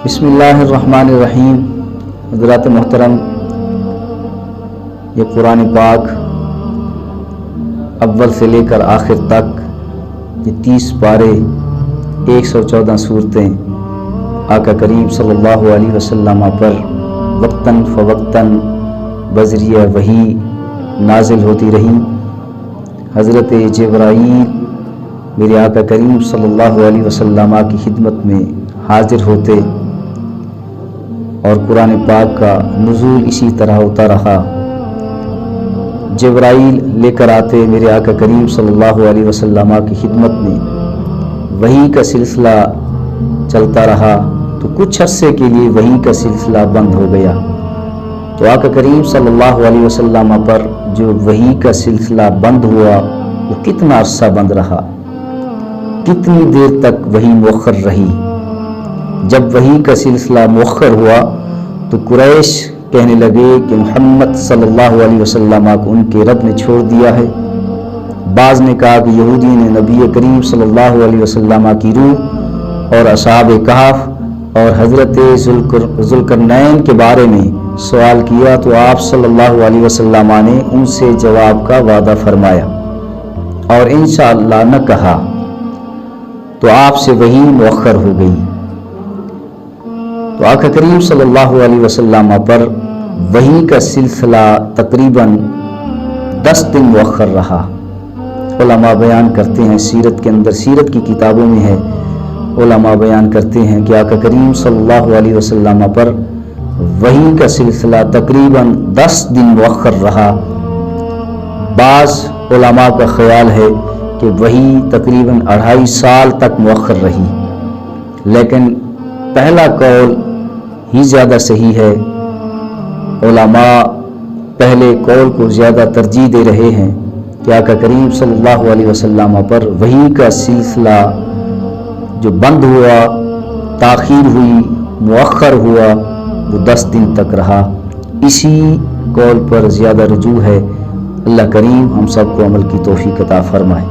بسم اللہ الرحمن الرحیم۔ حضرات محترم، یہ قرآن پاک اول سے لے کر آخر تک یہ 30 پارے 114 صورتیں آقا کریم صلی اللہ علیہ وسلم پر وقتاً فوقتاً بذریعہ وحی نازل ہوتی رہیں۔ حضرت جبرائیل میرے آقا کریم صلی اللہ علیہ وسلم کی خدمت میں حاضر ہوتے اور قرآن پاک کا نزول اسی طرح ہوتا رہا۔ جبرائیل لے کر آتے میرے آقا کریم صلی اللہ علیہ وسلم کی خدمت میں، وحی کا سلسلہ چلتا رہا تو کچھ عرصے کے لیے وحی کا سلسلہ بند ہو گیا۔ تو آقا کریم صلی اللہ علیہ وسلم پر جو وحی کا سلسلہ بند ہوا وہ کتنا عرصہ بند رہا، کتنی دیر تک وحی مؤخر رہی۔ جب وحی کا سلسلہ مؤخر ہوا تو قریش کہنے لگے کہ محمد صلی اللہ علیہ وسلم کو ان کے رب نے چھوڑ دیا ہے۔ بعض نے کہا کہ یہودی نے نبی کریم صلی اللہ علیہ وسلم کی روح اور اصحاب کہف اور حضرت ذوالقرنین کے بارے میں سوال کیا تو آپ صلی اللہ علیہ وسلم نے ان سے جواب کا وعدہ فرمایا اور انشاءاللہ نہ کہا، تو آپ سے وحی مؤخر ہو گئی۔ تو آقا کریم صلی اللہ علیہ وسلم پر وحی کا سلسلہ تقریباً 10 دن مؤخر رہا۔ علماء بیان کرتے ہیں، سیرت کے اندر، سیرت کی کتابوں میں ہے، علماء بیان کرتے ہیں کہ آقا کریم صلی اللہ علیہ وسلم پر وحی کا سلسلہ تقریباً 10 دن مؤخر رہا۔ بعض علماء کا خیال ہے کہ وحی تقریباً 2.5 سال تک مؤخر رہی، لیکن پہلا قول ہی زیادہ صحیح ہے۔ علماء پہلے قول کو زیادہ ترجیح دے رہے ہیں کہ آقا کریم صلی اللہ علیہ وسلم پر وحی کا سلسلہ جو بند ہوا، تاخیر ہوئی، مؤخر ہوا، وہ 10 دن تک رہا۔ اسی قول پر زیادہ رجوع ہے۔ اللہ کریم ہم سب کو عمل کی توفیق عطا فرمائے۔